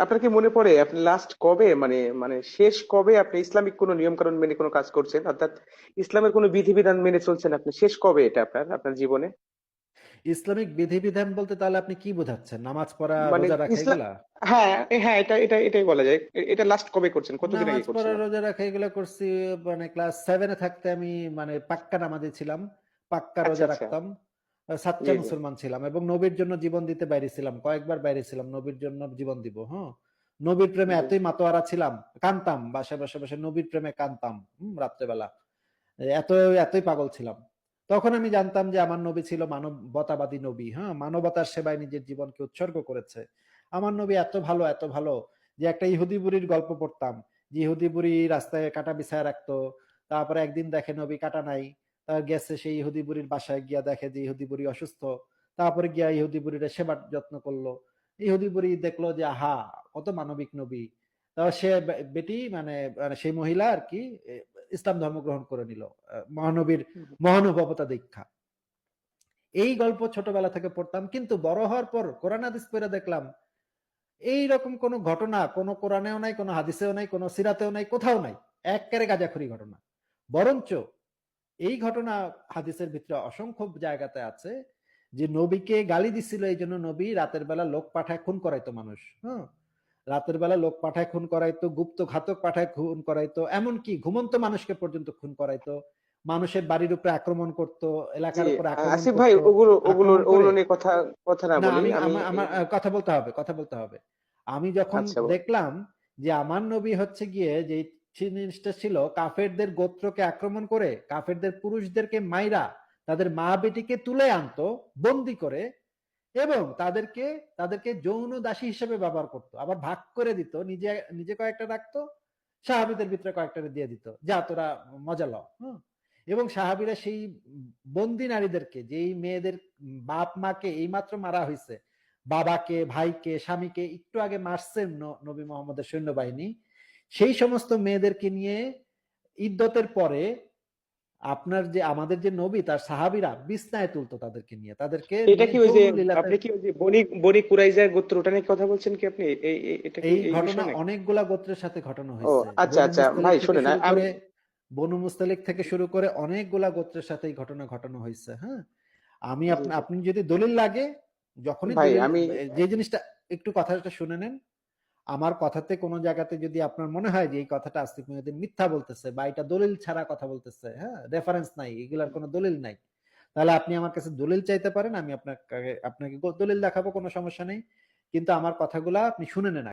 আপনার কি মনে পড়ে আপনি লাস্ট কবে মানে মানে শেষ কবে আপনি ইসলামিক কোনো নিয়ম কানুন মেনে কোনো কাজ করছেন, অর্থাৎ ইসলামের কোনো বিধিবিধান মেনে চলছেন, আপনি শেষ কবে এটা আপনার আপনার জীবনে? ইসলামিক বিধিবিধান বলতে তাহলে আপনি কি বোঝাচ্ছেন? নামাজ পড়া, মানে রোজা রাখা ইসলাম, এগুলা? হ্যাঁ হ্যাঁ, এটাই বলা যায়। এটা লাস্ট কবে করছেন, কতদিন নামাজ আগে পড়া, করছেন আপনি? রোজা রাখা এগুলা করছি মানে ক্লাস 7 এ থাকতে আমি মানে পাক্কা নামাজি ছিলাম। পাক্কা আচ্ছা রোজা আচ্ছা। রাখতাম। সাচ্চা জি জি। মুসলমান ছিলাম এবং নবীর জন্য জীবন দিতে বাইরে ছিলাম। কয়েকবার বাইরে ছিলাম নবীর জন্য জীবন দিব, হ্যাঁ? নবীর প্রেমে জি। এতই মাতোয়ারা ছিলাম, কাঁদতাম। বাসায় বসে, বসে নবীর প্রেমে কাঁদতাম, রাত্রেবেলা। এত এতই পাগল ছিলাম। তখন আমি জানতাম যে আমার নবী ছিল মানবতাবাদী নবী, হ্যাঁ? মানবতার সেবায় নিজের জীবনকে উৎসর্গ করেছে। আমার নবী এত ভালো যে একটা ইহুদি বুড়ির গল্প পড়তাম। যে ইহুদি বুড়ি রাস্তায় কাঁটা বিছায় রাখতো। তারপরে একদিন দেখে নবী কাঁটা নাই। গেছে সেই ইহুদি বুড়ির বাসায় গিয়া দেখে যে ইহুদি বুড়ি অসুস্থ। তারপরে গিয়া ইহুদি বুড়ির সেবার যত্ন করলো। ইহুদি বুড়ি দেখলো যে আহা! কত মানবিক নবী। সে বেটি মানে মানে সেই মহিলা আরকি ইসলাম ধর্ম গ্রহণ করে নিল। মহানবীর হুম, মহানুভবতা দীক্ষা। এই গল্প ছোটবেলা থেকে পড়তাম। কিন্তু বড় হওয়ার পর কোরআন হাদিস পইড়া দেখলাম এইরকম কোন ঘটনা কোন কোরআনেও নাই, কোন হাদিসেও নাই, কোন সিরাতেও নাই, কোথাও নাই। এক্কেরে গাঁজাখুরি ঘটনা। বরঞ্চ এই ঘটনা হাদিসের ভিতরে অসংখ্য জায়গাতে আছে যে নবীকে গালি দিছিল এইজন্য নবী রাতের বেলা লোক পাঠায় খুন করাইতো মানুষ। হ্যাঁ? রাতের বেলা লোক পাঠায় খুন করাইতো, গুপ্ত ঘাতক পাঠায় খুন করাইতো, এমনকি ঘুমন্ত মানুষকে পর্যন্ত খুন করাইতো। মানুষের বাড়ির উপরে আক্রমণ করত, জি। এলাকার উপরে আক্রমণ আসিফ ভাই, করত। ওগুলো ওগুলো আক্রমণ করে ওগুলো নিয়ে কথা কথা না না বলি আমি আমি। আমার আমার কথা বলতে হবে, কথা বলতে হবে। আমি যখন আচ্ছা দেখলাম যে আমার নবী হচ্ছে গিয়ে যে জিনিসটা ছিল কাফেরদের গোত্রকে আক্রমণ করে, কাফেরদের পুরুষদেরকে মাইরা তাদের মা বেটিকে তুলে আনতো বন্দি করে এবং তাদেরকে যৌন দাসী হিসেবে ব্যবহার করত। আবার ভাগ করে দিত। নিজে নিজে কয়েকটা রাখতো, সাহাবীদের ভিতরে কয়েকটা দিয়ে দিত। যা তোরা মজা ল। হুম? এবং সাহাবীরা সেই বন্দী নারীদেরকে যেই মেয়েদের বাপ মাকে এইমাত্র মারা হয়েছে, বাবাকে, ভাইকে, স্বামীকে একটু আগে মারছেন নবী মোহাম্মদের সৈন্যবাহিনী, সেই সমস্ত মেয়েদেরকে নিয়ে ইদ্যতের পরে আপনার যে আমাদের যে নবী তার সাহাবীরা বিছনায় তুলতো তাদেরকে নিয়ে। তাদেরকে এটা নিয়ে কি ওই যে, যৌন লীলাতে আপনি কি ওই যে বনি বনি কুরাইজা গোত্র ওটা নিয়ে কথা বলছেন কি আপনি? এটা কি এই এই ঘটনা বিষয় নাকি? অনেকগুলা গোত্রের সাথে ঘটানো ও হয়েছে। আচ্ছা আচ্ছা ভাই, শোনেন আমি। বনু মুস্তালিক থেকে শুরু করে অনেকগুলা গোত্রের সাথে এই ঘটনা ঘটানো হয়েছে। হ্যাঁ? আমি জি জি। আপনি যদি দলিল লাগে, যখনই ভাই দলিল আমি। যে জিনিসটা একটু কথাটা শুনে নেন। আমার কথাতে কোনো জায়গাতে যদি আপনার মনে হয় যে এই কথাটা আসিফ মহিউদ্দিন মিথ্যা বলতেছে বা এটা দলিল ছাড়া কথা বলতেছে, হ্যাঁ? রেফারেন্স নাই, এগুলার কোনো দলিল নাই। তাহলে আপনি আমার কাছে দলিল চাইতে পারেন। আমি আপনাকে দলিল দেখাবো, কোনো সমস্যা নেই। কিন্তু আমার কথাগুলা আপনি শুনে নেন।